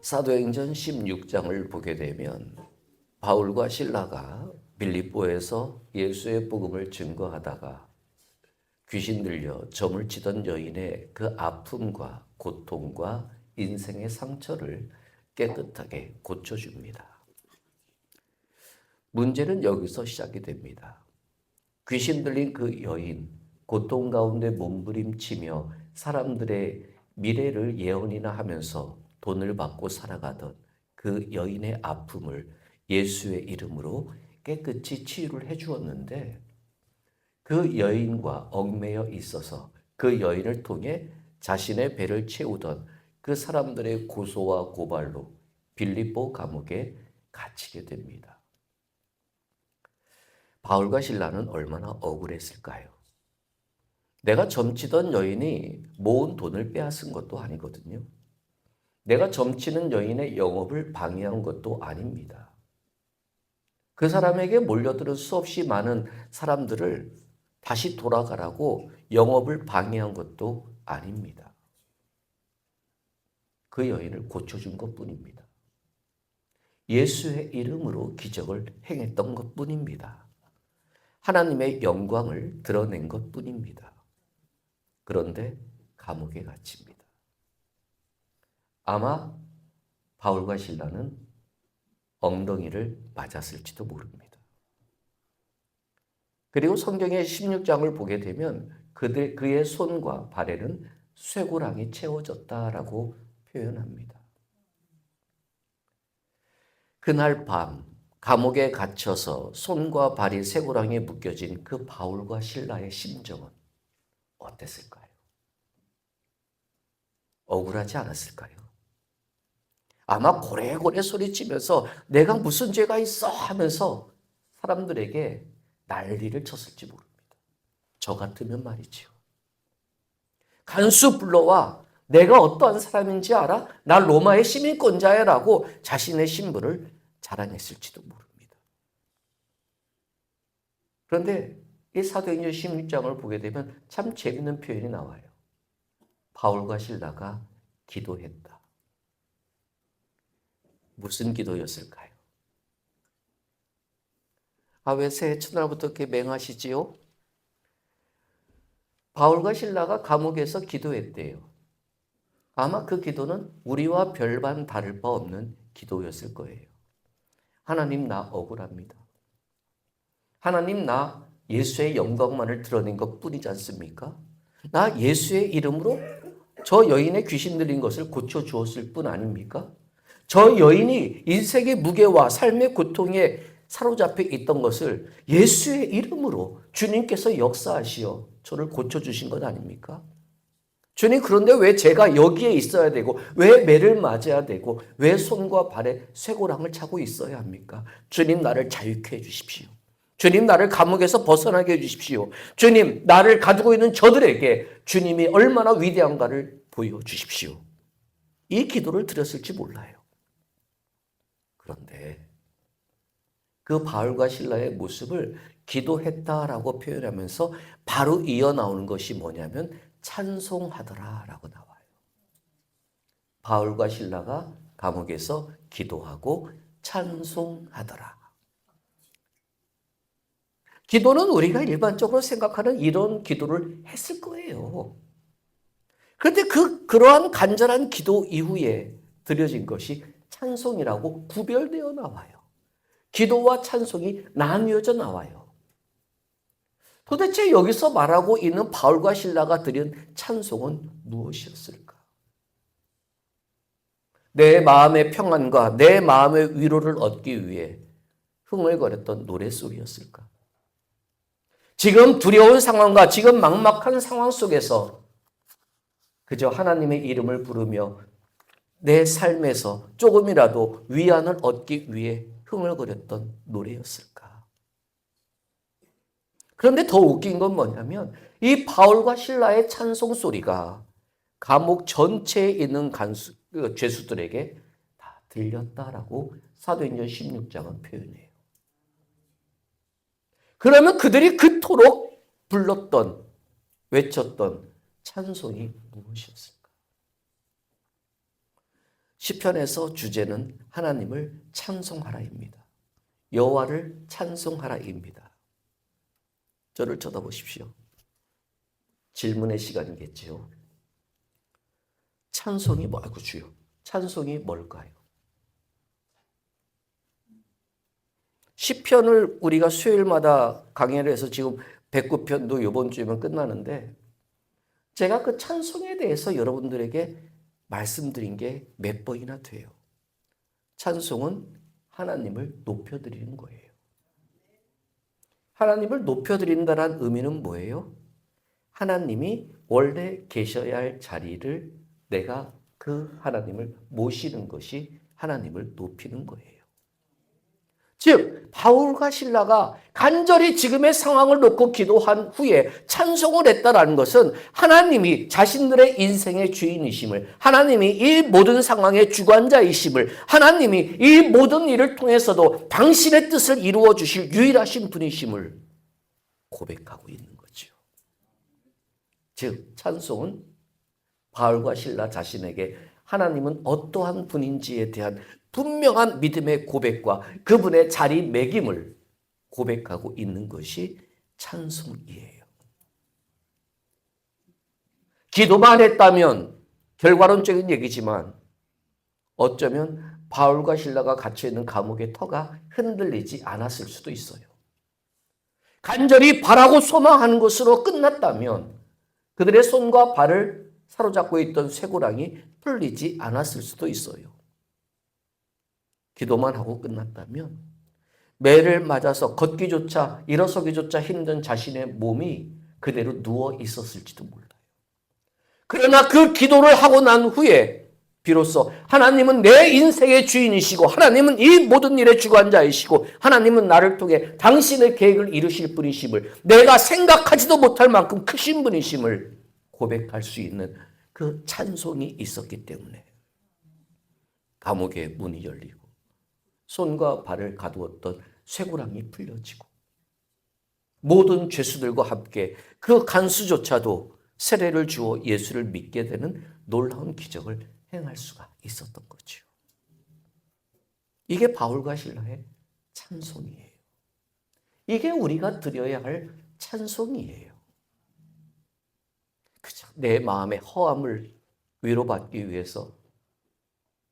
사도행전 16장을 보게 되면 바울과 실라가 빌립보에서 예수의 복음을 증거하다가 귀신 들려 점을 치던 여인의 그 아픔과 고통과 인생의 상처를 깨끗하게 고쳐줍니다. 문제는 여기서 시작이 됩니다. 귀신 들린 그 여인, 고통 가운데 몸부림치며 사람들의 미래를 예언이나 하면서 돈을 받고 살아가던 그 여인의 아픔을 예수의 이름으로 깨끗이 치유를 해 주었는데, 그 여인과 얽매여 있어서 그 여인을 통해 자신의 배를 채우던 그 사람들의 고소와 고발로 빌립보 감옥에 갇히게 됩니다. 바울과 실라는 얼마나 억울했을까요? 내가 점치던 여인이 모은 돈을 빼앗은 것도 아니거든요. 내가 점치는 여인의 영업을 방해한 것도 아닙니다. 그 사람에게 몰려들은 수없이 많은 사람들을 다시 돌아가라고 영업을 방해한 것도 아닙니다. 그 여인을 고쳐준 것뿐입니다. 예수의 이름으로 기적을 행했던 것뿐입니다. 하나님의 영광을 드러낸 것뿐입니다. 그런데 감옥에 갇힙니다. 아마 바울과 실라는 엉덩이를 맞았을지도 모릅니다. 그리고 성경의 16장을 보게 되면 그의 손과 발에는 쇠고랑이 채워졌다라고 표현합니다. 그날 밤 감옥에 갇혀서 손과 발이 쇠고랑에 묶여진 그 바울과 실라의 심정은 어땠을까요? 억울하지 않았을까요? 아마 고래고래 소리치면서 내가 무슨 죄가 있어 하면서 사람들에게 난리를 쳤을지 모릅니다. 저 같으면 말이지요. 간수 불러와 내가 어떠한 사람인지 알아? 나 로마의 시민권자야라고 자신의 신분을 자랑했을지도 모릅니다. 그런데 이 사도행전 16장을 보게 되면 참 재밌는 표현이 나와요. 바울과 실라가 기도했다. 무슨 기도였을까요? 왜 새해 첫날부터 이렇게 맹하시지요? 바울과 실라가 감옥에서 기도했대요. 아마 그 기도는 우리와 별반 다를 바 없는 기도였을 거예요. 하나님, 나 억울합니다. 하나님, 나 예수의 영광만을 드러낸 것 뿐이지 않습니까? 나 예수의 이름으로 저 여인의 귀신 들린 것을 고쳐주었을 뿐 아닙니까? 저 여인이 인생의 무게와 삶의 고통에 사로잡혀 있던 것을 예수의 이름으로 주님께서 역사하시어 저를 고쳐주신 것 아닙니까? 주님, 그런데 왜 제가 여기에 있어야 되고 왜 매를 맞아야 되고 왜 손과 발에 쇠고랑을 차고 있어야 합니까? 주님, 나를 자유케 해주십시오. 주님, 나를 감옥에서 벗어나게 해주십시오. 주님, 나를 가지고 있는 저들에게 주님이 얼마나 위대한가를 보여주십시오. 이 기도를 드렸을지 몰라요. 그런데 그 바울과 실라의 모습을 기도했다라고 표현하면서 바로 이어나오는 것이 뭐냐면 찬송하더라라고 나와요. 바울과 실라가 감옥에서 기도하고 찬송하더라. 기도는 우리가 일반적으로 생각하는 이런 기도를 했을 거예요. 그런데 그러한 간절한 기도 이후에 드려진 것이 찬송이라고 구별되어 나와요. 기도와 찬송이 나뉘어져 나와요. 도대체 여기서 말하고 있는 바울과 실라가 드린 찬송은 무엇이었을까? 내 마음의 평안과 내 마음의 위로를 얻기 위해 흥얼거렸던 노랫소리였을까? 지금 두려운 상황과 지금 막막한 상황 속에서 그저 하나님의 이름을 부르며 내 삶에서 조금이라도 위안을 얻기 위해 흥얼거렸던 노래였을까? 그런데 더 웃긴 건 뭐냐면 이 바울과 실라의 찬송 소리가 감옥 전체에 있는 죄수들에게 다 들렸다라고 사도행전 16장은 표현해요. 그러면 그들이 그토록 불렀던, 외쳤던 찬송이 무엇이었을까? 시편에서 주제는 하나님을 찬송하라입니다. 여호와를 찬송하라입니다. 저를 쳐다보십시오. 질문의 시간이겠지요. 찬송이 아이고 주여. 찬송이 뭘까요? 시편을 우리가 수요일마다 강의를 해서 지금 109편도 이번 주면 끝나는데 제가 그 찬송에 대해서 여러분들에게 말씀드린 게 몇 번이나 돼요. 찬송은 하나님을 높여드리는 거예요. 하나님을 높여드린다는 의미는 뭐예요? 하나님이 원래 계셔야 할 자리를 내가 그 하나님을 모시는 것이 하나님을 높이는 거예요. 즉 바울과 실라가 간절히 지금의 상황을 놓고 기도한 후에 찬송을 했다라는 것은 하나님이 자신들의 인생의 주인이심을, 하나님이 이 모든 상황의 주관자이심을, 하나님이 이 모든 일을 통해서도 당신의 뜻을 이루어 주실 유일하신 분이심을 고백하고 있는 거죠. 즉 찬송은 바울과 실라 자신에게 하나님은 어떠한 분인지에 대한 분명한 믿음의 고백과 그분의 자리매김을 고백하고 있는 것이 찬송이에요. 기도만 했다면 결과론적인 얘기지만 어쩌면 바울과 실라가 갇혀있는 감옥의 터가 흔들리지 않았을 수도 있어요. 간절히 바라고 소망하는 것으로 끝났다면 그들의 손과 발을 사로잡고 있던 쇠고랑이 풀리지 않았을 수도 있어요. 기도만 하고 끝났다면 매를 맞아서 걷기조차 일어서기조차 힘든 자신의 몸이 그대로 누워 있었을지도 몰라요. 그러나 그 기도를 하고 난 후에 비로소 하나님은 내 인생의 주인이시고 하나님은 이 모든 일의 주관자이시고 하나님은 나를 통해 당신의 계획을 이루실 분이심을, 내가 생각하지도 못할 만큼 크신 분이심을 고백할 수 있는 그 찬송이 있었기 때문에 감옥의 문이 열리고 손과 발을 가두었던 쇠고랑이 풀려지고 모든 죄수들과 함께 그 간수조차도 세례를 주어 예수를 믿게 되는 놀라운 기적을 행할 수가 있었던 거죠. 이게 바울과 실라의 찬송이에요. 이게 우리가 드려야 할 찬송이에요. 그저 내 마음의 허함을 위로받기 위해서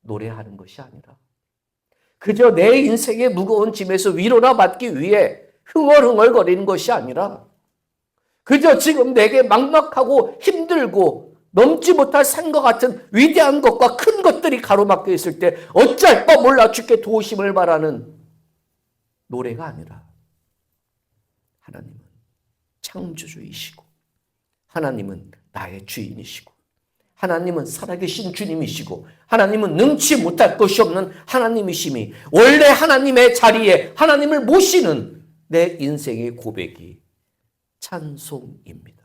노래하는 것이 아니라 그저 내 인생의 무거운 짐에서 위로나 받기 위해 흥얼흥얼거리는 것이 아니라 그저 지금 내게 막막하고 힘들고 넘지 못할 산과 같은 위대한 것과 큰 것들이 가로막혀 있을 때 어쩔 바 몰라 주께 도우심을 바라는 노래가 아니라 하나님은 창조주이시고 하나님은 나의 주인이시고 하나님은 살아계신 주님이시고 하나님은 능치 못할 것이 없는 하나님이심이 원래 하나님의 자리에 하나님을 모시는 내 인생의 고백이 찬송입니다.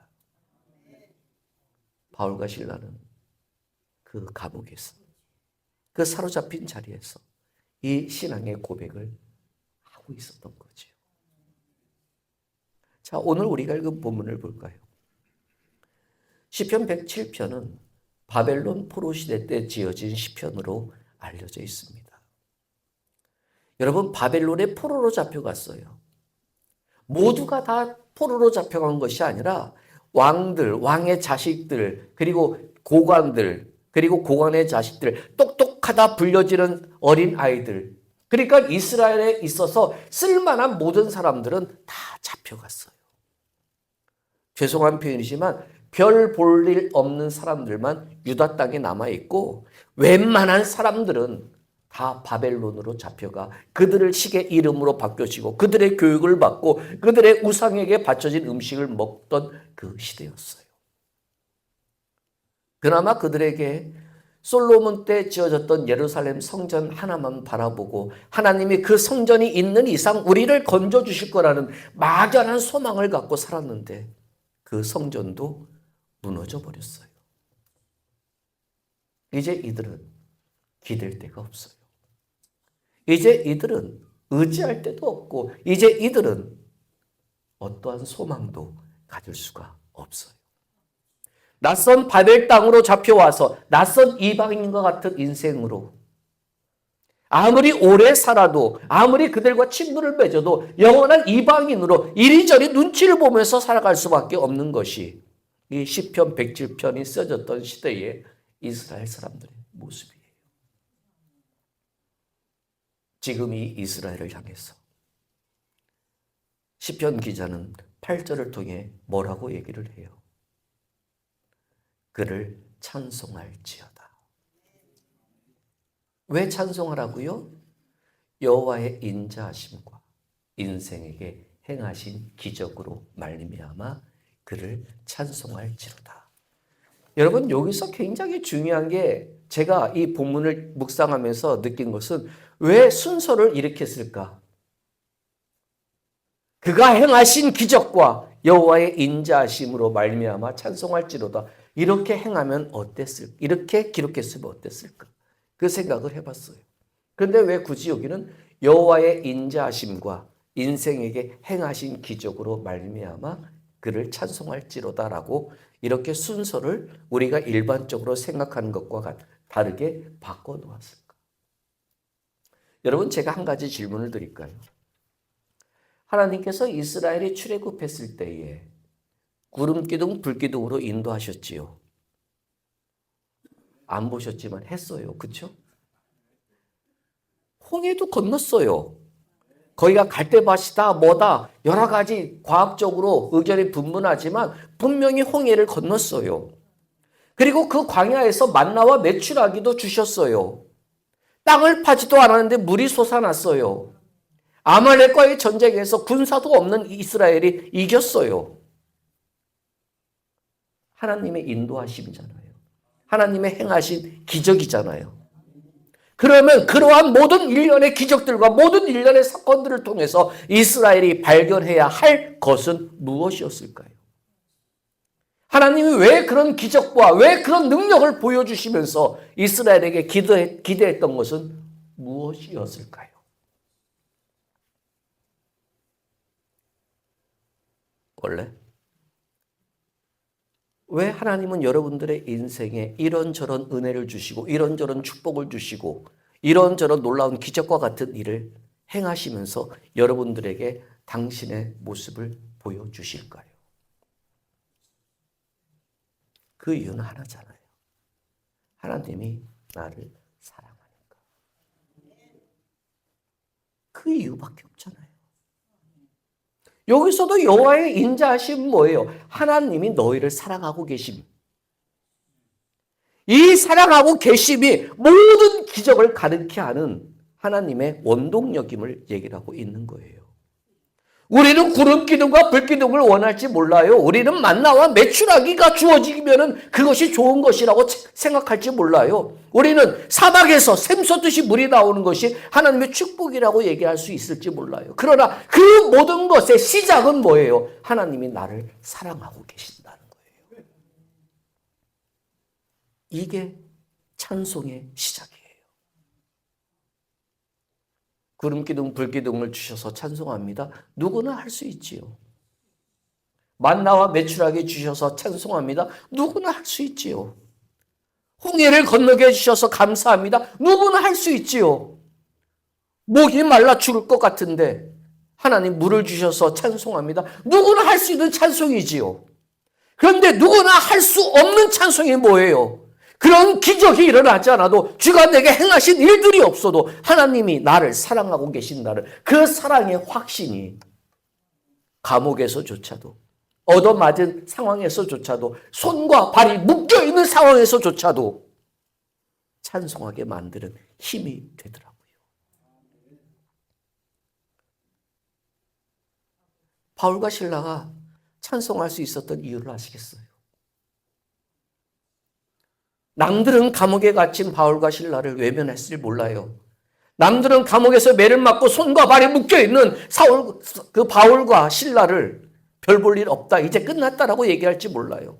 바울과 실라는 그 감옥에서 그 사로잡힌 자리에서 이 신앙의 고백을 하고 있었던 거죠. 자, 오늘 우리가 읽은 본문을 볼까요? 시편 107편은 바벨론 포로 시대 때 지어진 시편으로 알려져 있습니다. 여러분, 바벨론에 포로로 잡혀갔어요. 모두가 다 포로로 잡혀간 것이 아니라 왕들, 왕의 자식들, 그리고 고관들, 그리고 고관의 자식들, 똑똑하다 불려지는 어린 아이들, 그러니까 이스라엘에 있어서 쓸만한 모든 사람들은 다 잡혀갔어요. 죄송한 표현이지만 별 볼 일 없는 사람들만 유다 땅에 남아있고 웬만한 사람들은 다 바벨론으로 잡혀가 그들을 식의 이름으로 바뀌어지고 그들의 교육을 받고 그들의 우상에게 바쳐진 음식을 먹던 그 시대였어요. 그나마 그들에게 솔로몬 때 지어졌던 예루살렘 성전 하나만 바라보고 하나님이 그 성전이 있는 이상 우리를 건져주실 거라는 막연한 소망을 갖고 살았는데 그 성전도 무너져 버렸어요. 이제 이들은 기댈 데가 없어요. 이제 이들은 의지할 데도 없고 이제 이들은 어떠한 소망도 가질 수가 없어요. 낯선 바벨 땅으로 잡혀와서 낯선 이방인과 같은 인생으로 아무리 오래 살아도, 아무리 그들과 친분을 맺어도 영원한 이방인으로 이리저리 눈치를 보면서 살아갈 수밖에 없는 것이 이 시편 107편이 써졌던 시대의 이스라엘 사람들의 모습이에요. 지금 이 이스라엘을 향해서 시편 기자는 8절을 통해 뭐라고 얘기를 해요? 그를 찬송할지어다. 왜 찬송하라고요? 여호와의 인자하심과 인생에게 행하신 기적으로 말미암아 그를 찬송할지로다. 여러분, 여기서 굉장히 중요한 게 제가 이 본문을 묵상하면서 느낀 것은 왜 순서를 이렇게 쓸까? 그가 행하신 기적과 여호와의 인자하심으로 말미암아 찬송할지로다. 이렇게 행하면 어땠을까? 이렇게 기록했으면 어땠을까? 그 생각을 해봤어요. 그런데 왜 굳이 여기는 여호와의 인자하심과 인생에게 행하신 기적으로 말미암아 그를 찬송할지로다라고 이렇게 순서를 우리가 일반적으로 생각하는 것과 다르게 바꿔놓았을까? 여러분, 제가 한 가지 질문을 드릴까요? 하나님께서 이스라엘이 출애굽했을 때에 구름기둥, 불기둥으로 인도하셨지요. 안 보셨지만 했어요. 그렇죠? 홍해도 건넜어요. 거기가 갈대밭이다 뭐다 여러 가지 과학적으로 의견이 분분하지만 분명히 홍해를 건넜어요. 그리고 그 광야에서 만나와 메추라기도 주셨어요. 땅을 파지도 않았는데 물이 솟아났어요. 아말렉과의 전쟁에서 군사도 없는 이스라엘이 이겼어요. 하나님의 인도하심이잖아요. 하나님의 행하신 기적이잖아요. 그러면 그러한 모든 일련의 기적들과 모든 일련의 사건들을 통해서 이스라엘이 발견해야 할 것은 무엇이었을까요? 하나님이 왜 그런 기적과 왜 그런 능력을 보여주시면서 이스라엘에게 기대했던 것은 무엇이었을까요? 원래 왜 하나님은 여러분들의 인생에 이런저런 은혜를 주시고 이런저런 축복을 주시고 이런저런 놀라운 기적과 같은 일을 행하시면서 여러분들에게 당신의 모습을 보여주실까요? 그 이유는 하나잖아요. 하나님이 나를 사랑하니까. 그 이유밖에 없잖아요. 여기서도 여호와의 인자하심은 뭐예요? 하나님이 너희를 사랑하고 계심. 이 사랑하고 계심이 모든 기적을 가르치게 하는 하나님의 원동력임을 얘기를 하고 있는 거예요. 우리는 구름 기둥과 불 기둥을 원할지 몰라요. 우리는 만나와 메추라기가 주어지면 그것이 좋은 것이라고 생각할지 몰라요. 우리는 사막에서 샘솟듯이 물이 나오는 것이 하나님의 축복이라고 얘기할 수 있을지 몰라요. 그러나 그 모든 것의 시작은 뭐예요? 하나님이 나를 사랑하고 계신다는 거예요. 이게 찬송의 시작이에요. 구름기둥, 불기둥을 주셔서 찬송합니다. 누구나 할 수 있지요. 만나와 메추라기 주셔서 찬송합니다. 누구나 할 수 있지요. 홍해를 건너게 해주셔서 감사합니다. 누구나 할 수 있지요. 목이 말라 죽을 것 같은데 하나님 물을 주셔서 찬송합니다. 누구나 할 수 있는 찬송이지요. 그런데 누구나 할 수 없는 찬송이 뭐예요? 그런 기적이 일어나지 않아도 주가 내게 행하신 일들이 없어도 하나님이 나를 사랑하고 계신다는 그 사랑의 확신이 감옥에서조차도 얻어맞은 상황에서조차도 손과 발이 묶여있는 상황에서조차도 찬송하게 만드는 힘이 되더라고요. 바울과 실라가 찬송할 수 있었던 이유를 아시겠어요? 남들은 감옥에 갇힌 바울과 실라를 외면했을 몰라요. 남들은 감옥에서 매를 맞고 손과 발이 묶여있는 그 바울과 실라를 별 볼 일 없다, 이제 끝났다라고 얘기할지 몰라요.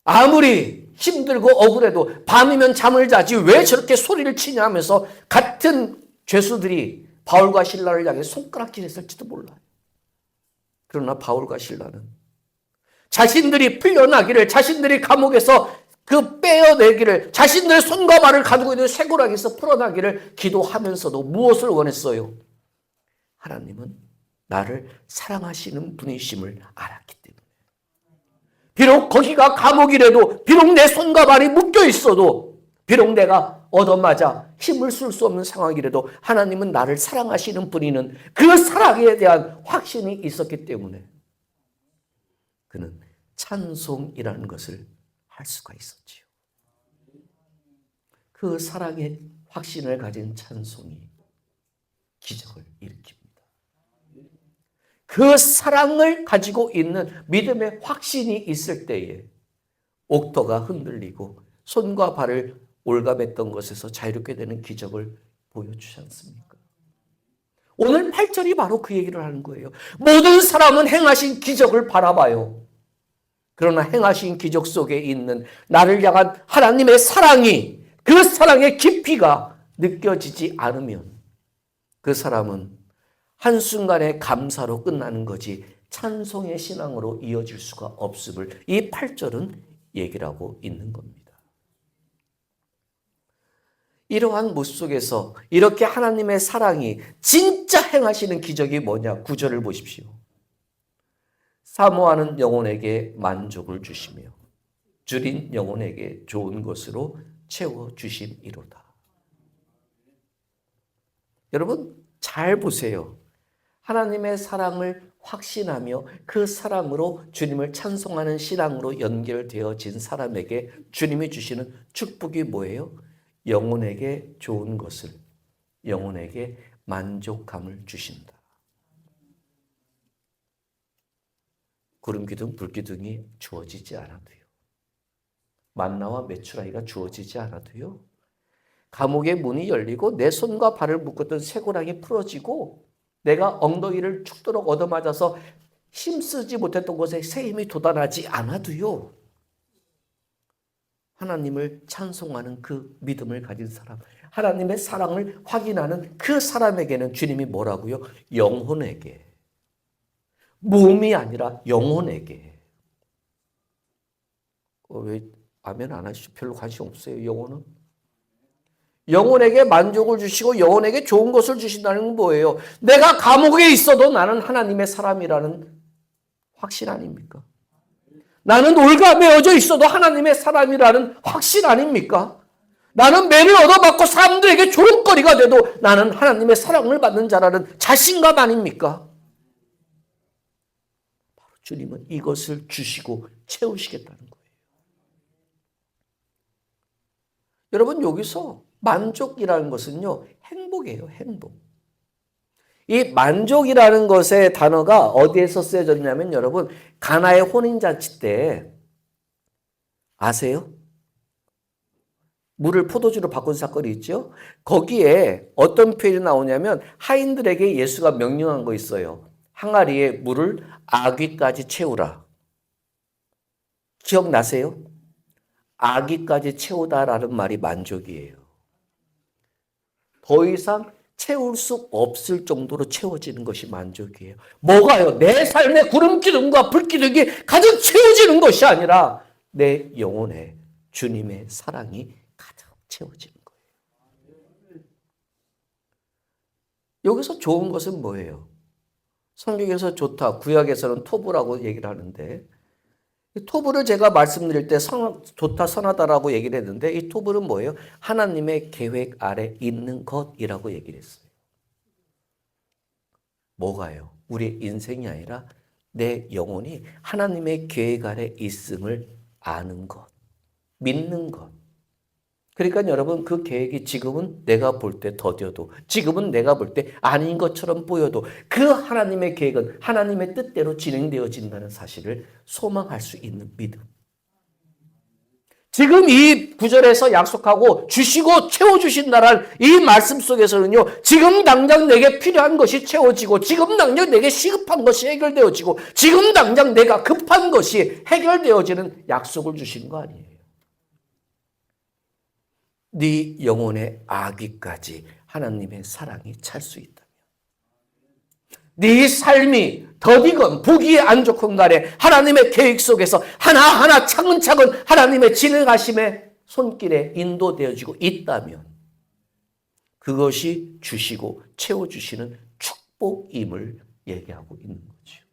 아무리 힘들고 억울해도 밤이면 잠을 자지 왜 저렇게 소리를 치냐 하면서 같은 죄수들이 바울과 실라를 향해 손가락질했을지도 몰라요. 그러나 바울과 실라는 자신들이 풀려나기를, 자신들이 감옥에서 그 빼어내기를, 자신들의 손과 발을 가지고 있는 쇠고랑에서 풀어나기를 기도하면서도 무엇을 원했어요? 하나님은 나를 사랑하시는 분이심을 알았기 때문에. 비록 거기가 감옥이라도, 비록 내 손과 발이 묶여 있어도, 비록 내가 얻어맞아 힘을 쓸 수 없는 상황이라도 하나님은 나를 사랑하시는 분이는 그 사랑에 대한 확신이 있었기 때문에 그는 찬송이라는 것을 할 수가 있었지요. 그 사랑의 확신을 가진 찬송이 기적을 일으킵니다. 그 사랑을 가지고 있는 믿음의 확신이 있을 때에 옥토가 흔들리고 손과 발을 올가맸던 것에서 자유롭게 되는 기적을 보여주지 않습니까? 오늘 8절이 바로 그 얘기를 하는 거예요. 모든 사람은 행하신 기적을 바라봐요. 그러나 행하신 기적 속에 있는 나를 향한 하나님의 사랑이, 그 사랑의 깊이가 느껴지지 않으면 그 사람은 한순간의 감사로 끝나는 거지 찬송의 신앙으로 이어질 수가 없음을 이 8절은 얘기를 하고 있는 겁니다. 이러한 모습 속에서 이렇게 하나님의 사랑이 진짜 행하시는 기적이 뭐냐? 9절을 보십시오. 사모하는 영혼에게 만족을 주시며 줄인 영혼에게 좋은 것으로 채워주심이로다. 여러분 잘 보세요. 하나님의 사랑을 확신하며 그 사랑으로 주님을 찬송하는 신앙으로 연결되어진 사람에게 주님이 주시는 축복이 뭐예요? 영혼에게 좋은 것을, 영혼에게 만족감을 주신다. 구름기둥, 불기둥이 주어지지 않아도요. 만나와 메추라기가 주어지지 않아도요. 감옥의 문이 열리고 내 손과 발을 묶었던 쇠고랑이 풀어지고 내가 엉덩이를 죽도록 얻어맞아서 힘쓰지 못했던 곳에 새 힘이 돋아나지 않아도요. 하나님을 찬송하는 그 믿음을 가진 사람, 하나님의 사랑을 확인하는 그 사람에게는 주님이 뭐라고요? 영혼에게. 몸이 아니라 영혼에게. 왜 아멘 안 하시죠? 별로 관심 없어요, 영혼은? 영혼에게 만족을 주시고 영혼에게 좋은 것을 주신다는 건 뭐예요? 내가 감옥에 있어도 나는 하나님의 사람이라는 확신 아닙니까? 나는 올가매어져 있어도 하나님의 사람이라는 확신 아닙니까? 나는 매를 얻어받고 사람들에게 조롱거리가 돼도 나는 하나님의 사랑을 받는 자라는 자신감 아닙니까? 바로 주님은 이것을 주시고 채우시겠다는 거예요. 여러분 여기서 만족이라는 것은요, 행복이에요, 행복. 이 만족이라는 것의 단어가 어디에서 쓰여졌냐면 여러분, 가나의 혼인잔치 때 아세요? 물을 포도주로 바꾼 사건이 있죠? 거기에 어떤 표현이 나오냐면 하인들에게 예수가 명령한 거 있어요. 항아리에 물을 아귀까지 채우라. 기억나세요? 아귀까지 채우다라는 말이 만족이에요. 더 이상 채울 수 없을 정도로 채워지는 것이 만족이에요. 뭐가요? 내 삶의 구름기둥과 불기둥이 가득 채워지는 것이 아니라 내 영혼에 주님의 사랑이 가득 채워지는 거예요. 여기서 좋은 것은 뭐예요? 성경에서 좋다, 구약에서는 토부라고 얘기를 하는데 토부를 제가 말씀드릴 때 좋다, 선하다라고 얘기를 했는데 이 토부는 뭐예요? 하나님의 계획 아래 있는 것이라고 얘기를 했어요. 뭐가요? 우리의 인생이 아니라 내 영혼이 하나님의 계획 아래 있음을 아는 것, 믿는 것. 그러니까 여러분 그 계획이 지금은 내가 볼 때 더뎌도 지금은 내가 볼 때 아닌 것처럼 보여도 그 하나님의 계획은 하나님의 뜻대로 진행되어진다는 사실을 소망할 수 있는 믿음. 지금 이 구절에서 약속하고 주시고 채워주신다는 이 말씀 속에서는요, 지금 당장 내게 필요한 것이 채워지고 지금 당장 내게 시급한 것이 해결되어지고 지금 당장 내가 급한 것이 해결되어지는 약속을 주신 거 아니에요. 네 영혼의 아귀까지 하나님의 사랑이 찰 수 있다면 네 삶이 더디건 보기에 안 좋건 간에 하나님의 계획 속에서 하나하나 차근차근 하나님의 진행하심의 손길에 인도되어지고 있다면 그것이 주시고 채워주시는 축복임을 얘기하고 있는 거죠.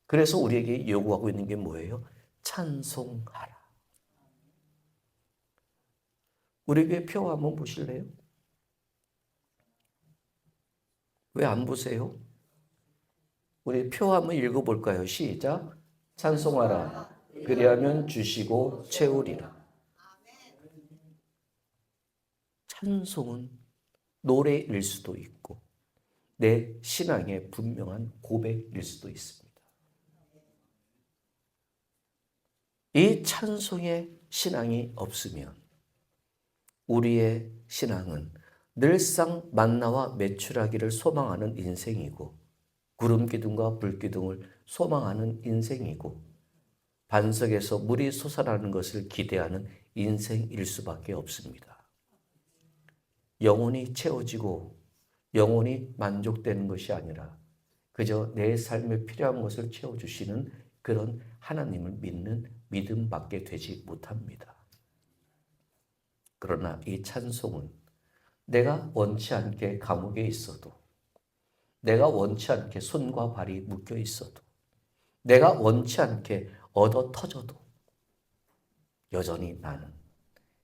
그래서 우리에게 요구하고 있는 게 뭐예요? 찬송하라. 우리 교회 표 한번 보실래요? 왜 안 보세요? 우리 표 한번 읽어볼까요? 시작. 찬송하라. 그리하면 주시고 채우리라. 찬송은 노래일 수도 있고 내 신앙의 분명한 고백일 수도 있습니다. 이 찬송의 신앙이 없으면 우리의 신앙은 늘상 만나와 메추라기를 소망하는 인생이고 구름기둥과 불기둥을 소망하는 인생이고 반석에서 물이 솟아나는 것을 기대하는 인생일 수밖에 없습니다. 영혼이 채워지고 영혼이 만족되는 것이 아니라 그저 내 삶에 필요한 것을 채워주시는 그런 하나님을 믿는 믿음밖에 되지 못합니다. 그러나 이 찬송은 내가 원치 않게 감옥에 있어도, 내가 원치 않게 손과 발이 묶여 있어도, 내가 원치 않게 얻어 터져도 여전히 나는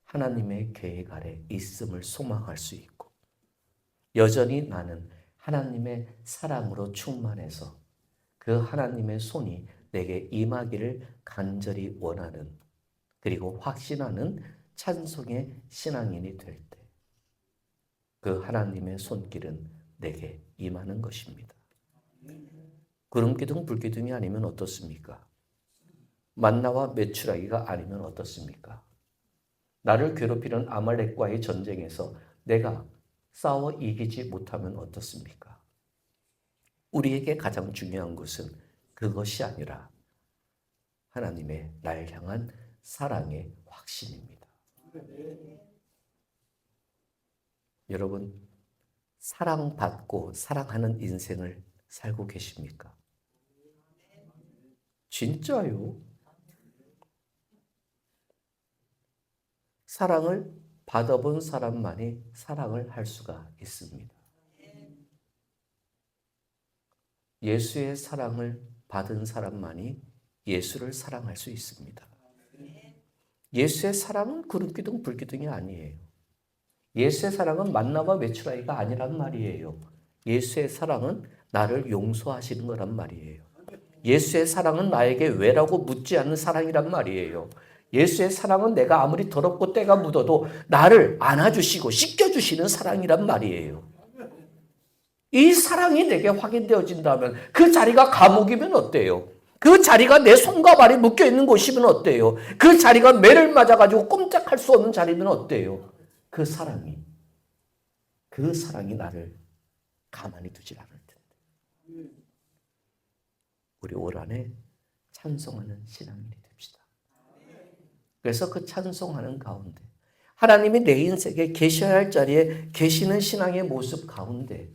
하나님의 계획 아래 있음을 소망할 수 있고 여전히 나는 하나님의 사랑으로 충만해서 그 하나님의 손이 내게 임하기를 간절히 원하는 그리고 확신하는 찬송의 신앙인이 될 때 그 하나님의 손길은 내게 임하는 것입니다. 구름기둥 불기둥이 아니면 어떻습니까? 만나와 메추라기가 아니면 어떻습니까? 나를 괴롭히는 아말렉과의 전쟁에서 내가 싸워 이기지 못하면 어떻습니까? 우리에게 가장 중요한 것은 그것이 아니라 하나님의 날 향한 사랑의 확신입니다. 여러분, 사랑받고 사랑하는 인생을 살고 계십니까? 진짜요? 사랑을 받아본 사람만이 사랑을 할 수가 있습니다. 예수의 사랑을 받은 사람만이 예수를 사랑할 수 있습니다. 예수의 사랑은 구름기둥 불기둥이 아니에요. 예수의 사랑은 만나와 메추라기가 아니란 말이에요. 예수의 사랑은 나를 용서하시는 거란 말이에요. 예수의 사랑은 나에게 왜라고 묻지 않는 사랑이란 말이에요. 예수의 사랑은 내가 아무리 더럽고 때가 묻어도 나를 안아주시고 씻겨주시는 사랑이란 말이에요. 이 사랑이 내게 확인되어진다면 그 자리가 감옥이면 어때요? 그 자리가 내 손과 발이 묶여있는 곳이면 어때요? 그 자리가 매를 맞아가지고 꼼짝할 수 없는 자리면 어때요? 그 사랑이 나를 가만히 두질 않을 텐데. 우리 올 한해 찬송하는 신앙인이 됩시다. 그래서 그 찬송하는 가운데 하나님이 내 인생에 계셔야 할 자리에 계시는 신앙의 모습 가운데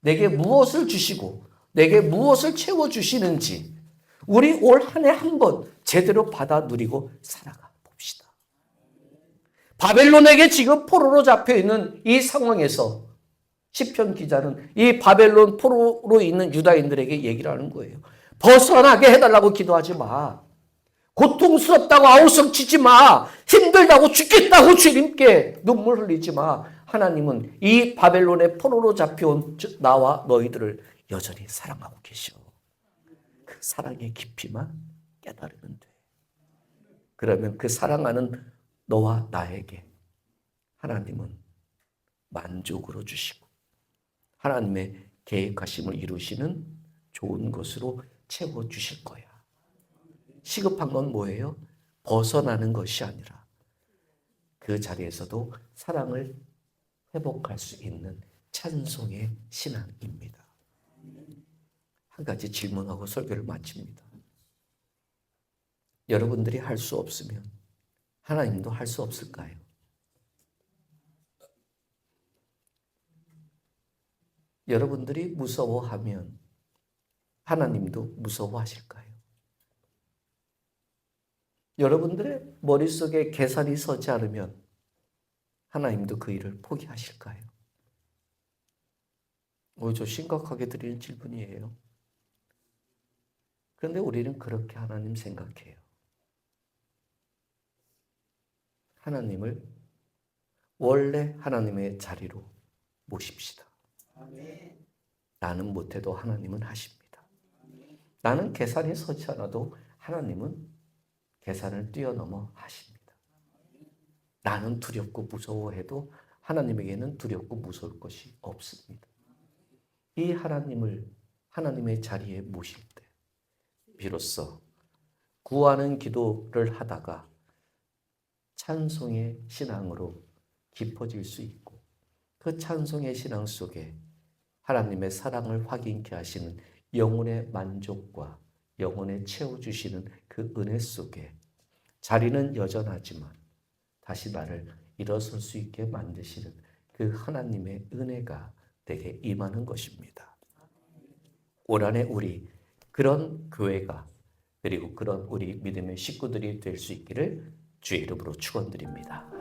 내게 무엇을 주시고 내게 무엇을 채워주시는지 우리 올 한 해 한번 제대로 받아 누리고 살아가 봅시다. 바벨론에게 지금 포로로 잡혀있는 이 상황에서 시편 기자는 이 바벨론 포로로 있는 유다인들에게 얘기를 하는 거예요. 벗어나게 해달라고 기도하지 마. 고통스럽다고 아우성치지 마. 힘들다고 죽겠다고 주님께 눈물 흘리지 마. 하나님은 이 바벨론의 포로로 잡혀온 나와 너희들을 여전히 사랑하고 계셔. 그 사랑의 깊이만 깨달으면 돼. 그러면 그 사랑하는 너와 나에게 하나님은 만족으로 주시고 하나님의 계획하심을 이루시는 좋은 것으로 채워주실 거야. 시급한 건 뭐예요? 벗어나는 것이 아니라 그 자리에서도 사랑을 회복할 수 있는 찬송의 신앙입니다. 한 가지 질문하고 설교를 마칩니다. 여러분들이 할 수 없으면 하나님도 할 수 없을까요? 여러분들이 무서워하면 하나님도 무서워하실까요? 여러분들의 머릿속에 계산이 서지 않으면 하나님도 그 일을 포기하실까요? 저 심각하게 드리는 질문이에요. 그런데 우리는 그렇게 하나님 생각해요. 하나님을 원래 하나님의 자리로 모십시다. 나는 못해도 하나님은 하십니다. 나는 계산이 서지 않아도 하나님은 계산을 뛰어넘어 하십니다. 나는 두렵고 무서워해도 하나님에게는 두렵고 무서울 것이 없습니다. 이 하나님을 하나님의 자리에 모실 때 비로소 구하는 기도를 하다가 찬송의 신앙으로 깊어질 수 있고 그 찬송의 신앙 속에 하나님의 사랑을 확인케 하시는 영혼의 만족과 영혼에 채워주시는 그 은혜 속에 자리는 여전하지만 다시 나를 일어설 수 있게 만드시는 그 하나님의 은혜가 내게 임하는 것입니다. 올 한해 우리 그런 교회가 그리고 그런 우리 믿음의 식구들이 될 수 있기를 주의 이름으로 축원드립니다.